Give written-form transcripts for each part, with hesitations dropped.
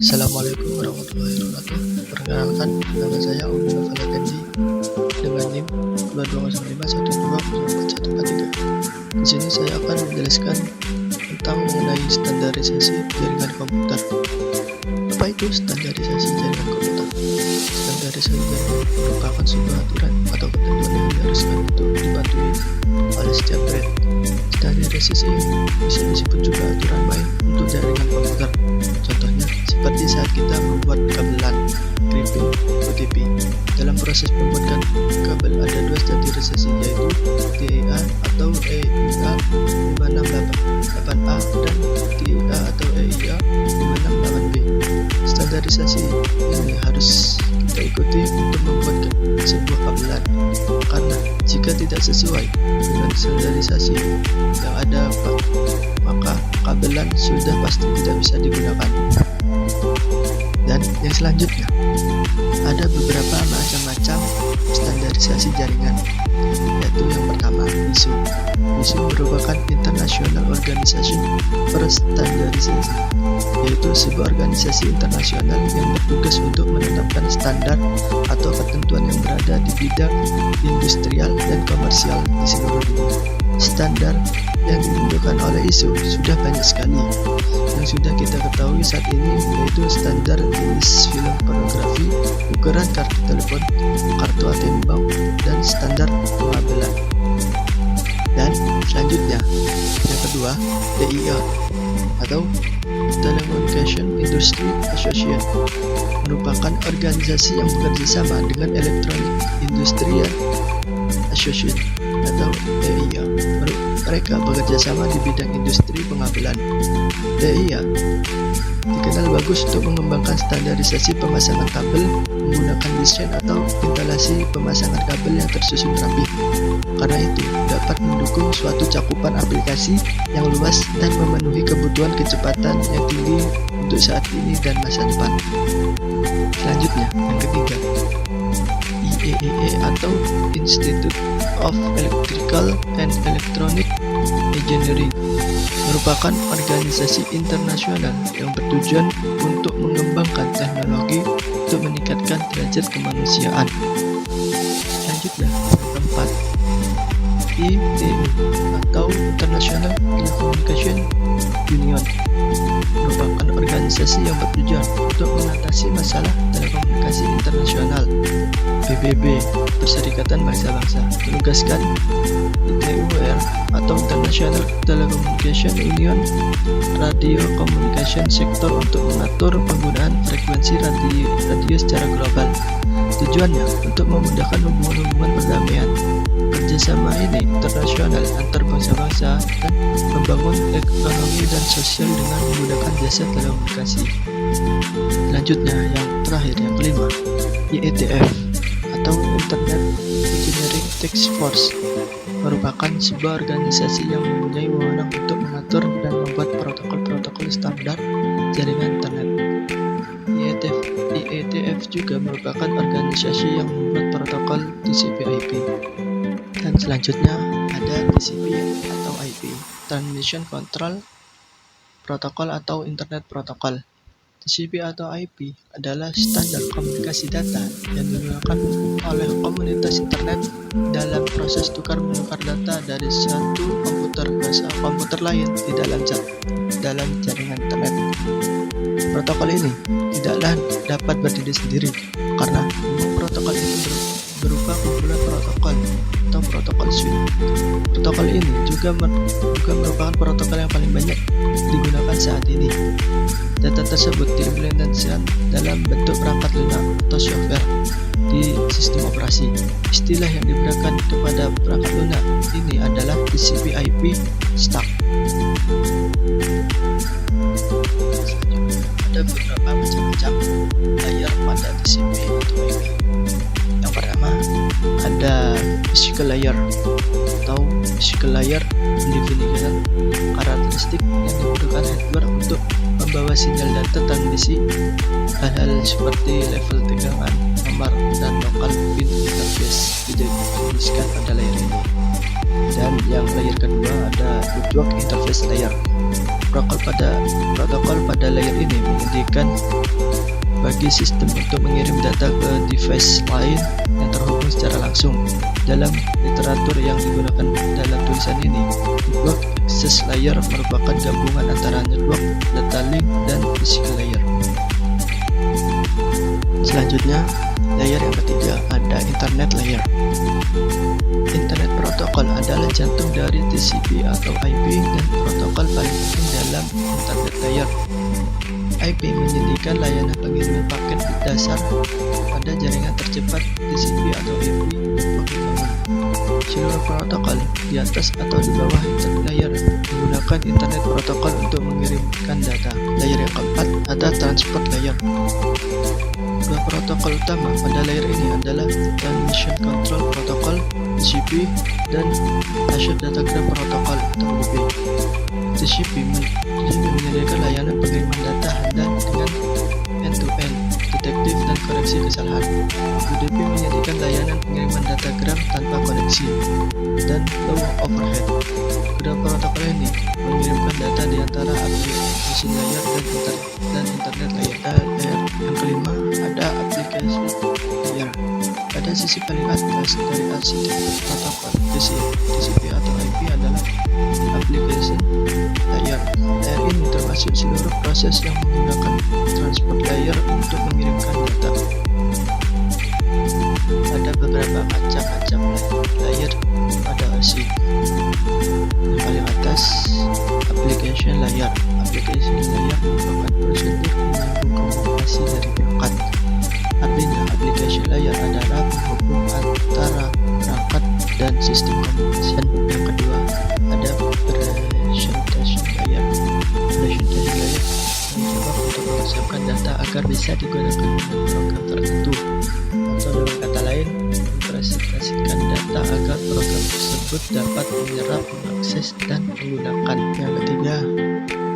Assalamualaikum warahmatullahi wabarakatuh. Perkenalkan, nama saya Umi Novel Effendi dengan NIM 2205120443. Di sini saya akan menjelaskan tentang mengenai standarisasi jaringan komputer. Apa itu standarisasi jaringan komputer? Standarisasi jaringan merupakan sebuah aturan atau ketentuan yang diharuskan untuk dipatuhi oleh setiap brand. Standarisasi ini bisa disebut juga aturan main untuk jaringan komputer. Contohnya, seperti saat kita membuat kabelan, crimping, OTP. Dalam proses pembuatan kabel ada dua standarisasi, yaitu TIA atau EIA 568A dan TIA atau EIA 568B. Standarisasi ini harus kita ikuti untuk membuat sebuah kabelan, karena jika tidak sesuai dengan standarisasi yang ada, maka kabelan sudah pasti tidak bisa digunakan. Dan yang selanjutnya, ada beberapa macam-macam standarisasi jaringan, yaitu yang pertama ISO. ISO merupakan International Organization for Standardization, yaitu sebuah organisasi internasional yang bertugas untuk menetapkan standar atau ketentuan yang berada di bidang industrial dan komersial di seluruh dunia. Standar yang ditentukan oleh ISO sudah banyak sekali. Yang sudah kita ketahui saat ini yaitu standar jenis film pornografi, ukuran kartu telepon, kartu ATM bank, dan standar pengabelan. Dan selanjutnya, yang kedua, TIA atau Telecommunication Industry Association merupakan organisasi yang bekerja sama dengan Electronic Industrial Association atau EIA. Mereka bekerja sama di bidang industri pengabelan. TIA dikenal bagus untuk mengembangkan standarisasi pemasangan kabel menggunakan desain atau instalasi pemasangan kabel yang tersusun rapi. Karena itu dapat mendukung suatu cakupan aplikasi yang luas dan memenuhi kebutuhan kecepatan yang tinggi untuk saat ini dan masa depan. Selanjutnya, yang ketiga, IEEE atau Institute of Electrical and Electronic Engineering merupakan organisasi internasional yang bertujuan untuk mengembangkan teknologi untuk meningkatkan derajat kemanusiaan. Selanjutnya, yang keempat, ITU atau International Telecommunication Union merupakan organisasi yang bertujuan untuk mengatasi masalah telekomunikasi internasional. PBB, Perserikatan Bangsa-Bangsa, menugaskan ITUR atau International Telecommunication Union Radio Communication Sector untuk mengatur penggunaan frekuensi radio secara global. Tujuannya untuk memudahkan hubungan-hubungan perdamaian. Kerjasama ini internasional antar bangsa-bangsa dan membangun ekonomi dan sosial dengan menggunakan jasa telekomunikasi. Selanjutnya, yang terakhir, yang kelima, IETF atau Internet Engineering Task Force merupakan sebuah organisasi yang mempunyai wewenang untuk mengatur dan membuat protokol-protokol standar jaringan internet. IETF juga merupakan organisasi yang membuat protokol TCP/IP. Dan selanjutnya ada TCP atau IP, Transmission Control Protocol atau Internet Protocol. TCP atau IP adalah standar komunikasi data yang digunakan oleh komunitas internet dalam proses tukar-menukar data dari satu komputer ke komputer lain di dalam jaringan internet. Protokol ini tidaklah dapat berdiri sendiri karena protokol itu berupa kumpulan protokol atau protokol suite. Protokol ini juga merupakan protokol yang paling banyak digunakan saat ini. Data tersebut diimplementasikan dalam bentuk perangkat lunak atau software di sistem operasi. Istilah yang diberikan kepada perangkat lunak ini adalah TCP/IP stack. Ada beberapa macam-macam layer pada TCP atau IP. Yang pertama, ada physical layer atau physical layer mendefinikan karakteristik yang dibutuhkan hardware untuk membawa sinyal data transmisi. Hal-hal seperti level tegangan, nomor, dan lokal pin interface didefinisikan pada layer ini. Dan yang layer kedua ada network interface layer. Protokol pada layer ini menyediakan bagi sistem untuk mengirim data ke device lain yang terhubung secara langsung. Dalam literatur yang digunakan dalam tulisan ini, Network Access Layer merupakan gabungan antara network, data link, dan physical layer. Selanjutnya, layer yang ketiga ada Internet Layer. Internet Protocol adalah jantung dari TCP atau IP dan protokol paling penting dalam Internet Layer. IP menyediakan layanan pengiriman paket dasar pada jaringan tercepat TCP atau IP network dibangun. Seluruh protokol di atas atau di bawah Internet Layer menggunakan Internet Protocol untuk mengirimkan data. Layer yang keempat ada Transport Layer. Dua protokol utama pada layer ini adalah Transmission Control Protocol (TCP) dan Packet Datagram Protocol atau UDP. TCP menyediakan layanan pengiriman data handal dengan end-to-end detektif dan koreksi kesalahan. UDP menyediakan layanan pengiriman datagram tanpa koneksi dan low overhead. Kedua protokol ini mengirimkan data di antara application layer dan internet layer. Yang kelima ada application layer. Pada sisi paling atas dari arsitektur protokol TCP atau IP adalah application layer. Layer ini termasuk seluruh proses yang menggunakan transport layer untuk mengirimkan data. Ada beberapa macam-macam layer pada OSI. Yang paling atas application layer. Application layer merupakan prosedur menyambung komunikasi dari perangkat. Artinya application layer adalah penghubung antara perangkat dan sistem komunikasi. Yang kedua ada presentation layer. Presentation layer mencoba untuk mempersiapkan data agar bisa digunakan dengan program tertentu, atau dengan kata lain mempresentasikan data agar program tersebut dapat menyerap, mengakses, dan menggunakan. Yang ketiga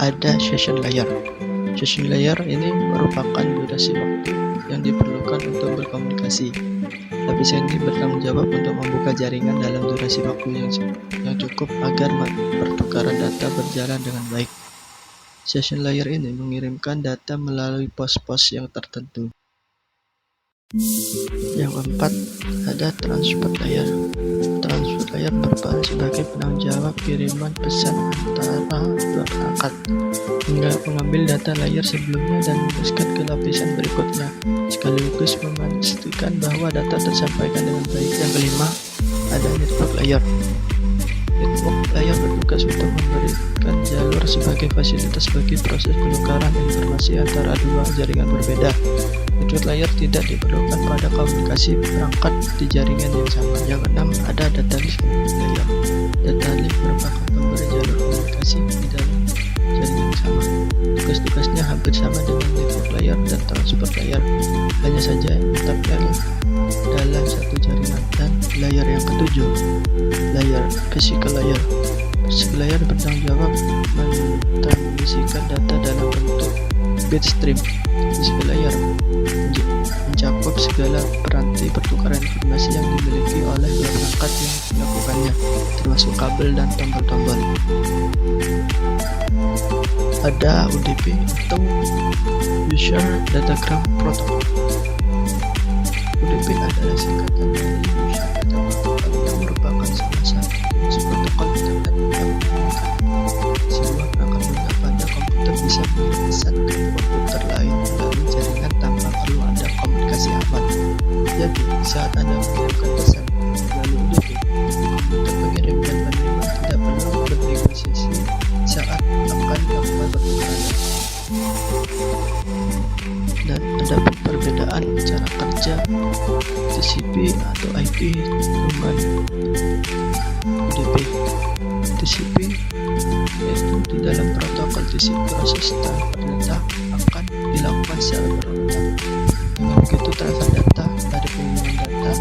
ada session layer. Session layer ini merupakan durasi waktu yang diperlukan untuk berkomunikasi. Lapisan ini bertanggung jawab untuk membuka jaringan dalam durasi waktu yang cukup agar pertukaran data berjalan dengan baik. Session layer ini mengirimkan data melalui pos-pos yang tertentu. Yang keempat ada transport layer. Transport layer berperan sebagai penanggung jawab kiriman pesan antara dua perangkat, hingga mengambil data layer sebelumnya dan meneruskan ke lapisan berikutnya, sekaligus memastikan bahwa data tersampaikan dengan baik. Yang kelima ada network layer. Network layer bertugas untuk memberikan jalur sebagai fasilitas bagi proses penukaran informasi antara dua jaringan berbeda. Network layer tidak diperlukan pada komunikasi perangkat di jaringan yang sama. Yang keenam ada data link layer. Data link merupakan pemberi jalur komunikasi di dalam jaringan yang sama. Tugas-tugasnya hampir sama dengan network layer dan transport layer, hanya saja terpel dalam satu jaringan. Dan layer yang ketujuh, layer physical layer. Physical layer bertanggung jawab mentransmisikan data dalam bentuk bit stream. Physical layer mencakup segala peranti pertukaran informasi yang dimiliki oleh dua perangkat yang melakukannya, termasuk kabel dan tombol-tombol. Ada UDP atau User Datagram Protocol. UDP adalah singkatan dari User Data Protocol yang merupakan salah satu jenis protokol internet yang memungkinkan sebuah perangkat lunak pada komputer bisa mengirim pesan ke komputer lain melalui jaringan tanpa perlu ada komunikasi aman. Jadi, saat Anda mengirimkan pesan melalui UDP, komputer pengirim dan penerima tidak perlu bernegosiasi saat akan melakukan pertukaran. Dan ada perbedaan cara kerja TCP atau IP dengan UDP. TCP yaitu di dalam protokol TCP proses transfer data akan dilakukan secara berurutan. Dengan begitu transfer data dari pengiriman data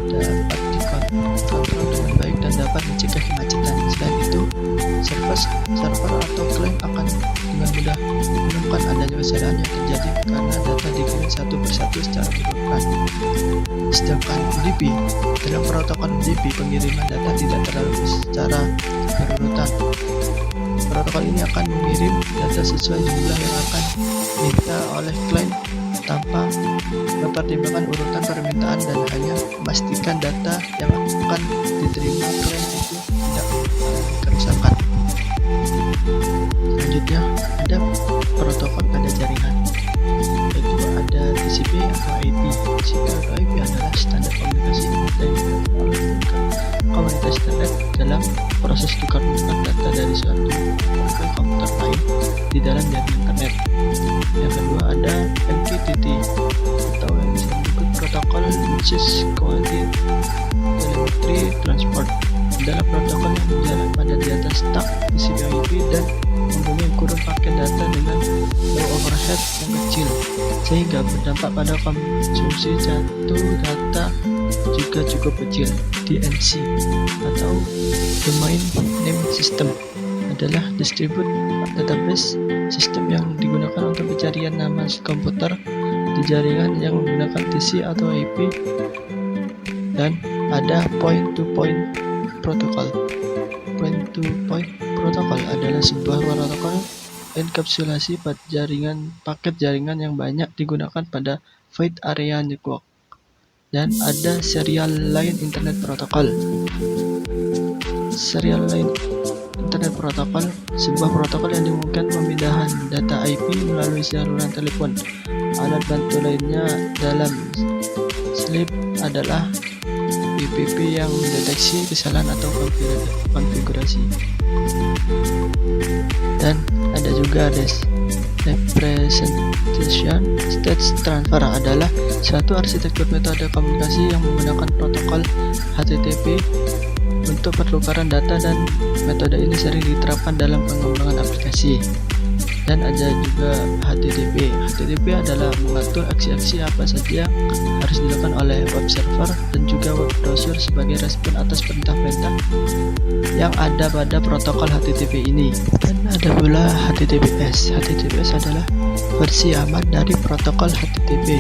dapat dikontrol dengan baik dan dapat mencegah kemacetan. Selain itu, server atau klien akan dengan mudah menemukan adanya kesalahan yang terjadi karena data dikirim satu persatu secara berurutan. Sedangkan UDP, dalam protokol UDP pengiriman data tidak terlalu secara berurutan. Protokol ini akan mengirim data sesuai jumlah yang akan diminta oleh klien tanpa mempertimbangkan urutan permintaan dan hanya memastikan data yang akan diterima klien itu tidak mengalami kerusakan. Selanjutnya ada protokol pada jaringan, yaitu ada TCP atau IP. TCP atau IP adalah standar komunikasi yang digunakan oleh komunitas internet dalam proses tukar menukar data dari suatu ke komputer lain di dalam jaringan internet. Yang kedua ada MQTT atau yang disebut protokol Message Quality Telemetry Transport, adalah protokol yang berjalan pada di atas stack TCP/IP dan mempunyai ukuran paket data dengan low overhead yang kecil sehingga berdampak pada konsumsi satu data juga cukup kecil. DNS atau Domain Name System adalah distribute database system yang digunakan untuk pencarian nama komputer di jaringan yang menggunakan TCP atau IP. Dan ada point-to-point protocol. Point-to-point protocol adalah sebuah protokol enkapsulasi pada paket jaringan yang banyak digunakan pada wide area network. Dan ada Serial Line Internet Protocol. Serial Line Internet Protocol, sebuah protokol yang dimungkinkan pemindahan data IP melalui saluran telepon. Alat bantu lainnya dalam SLIP adalah PPP yang mendeteksi kesalahan atau konfigurasi. Dan ada juga Representation State Transfer, adalah suatu arsitektur metode komunikasi yang menggunakan protokol HTTP untuk pertukaran data, dan metode ini sering diterapkan dalam pengembangan aplikasi. Dan ada juga HTTP. HTTP adalah mengatur aksi-aksi apa saja yang harus dilakukan oleh web server dan juga web browser sebagai respon atas perintah-perintah yang ada pada protokol HTTP ini. Dan ada pula HTTPS. HTTPS adalah versi aman dari protokol HTTP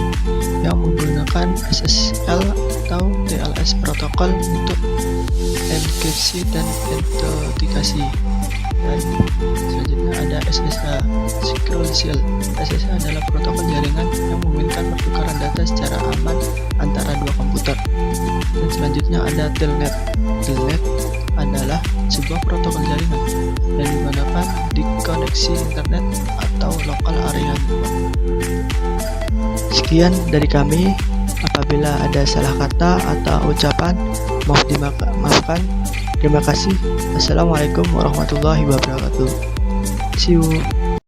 yang menggunakan SSL atau TLS protokol untuk enkripsi dan autentikasi. Dan selanjutnya ada SSH, Secure Shell. SSH adalah protokol jaringan yang memungkinkan pertukaran data secara aman antara dua komputer. Dan selanjutnya ada Telnet. Telnet adalah sebuah protokol jaringan yang digunakan di koneksi internet atau lokal area network. Sekian dari kami. Apabila ada salah kata atau ucapan, mohon dimaafkan. Terima kasih. Assalamualaikum warahmatullahi wabarakatuh. See you.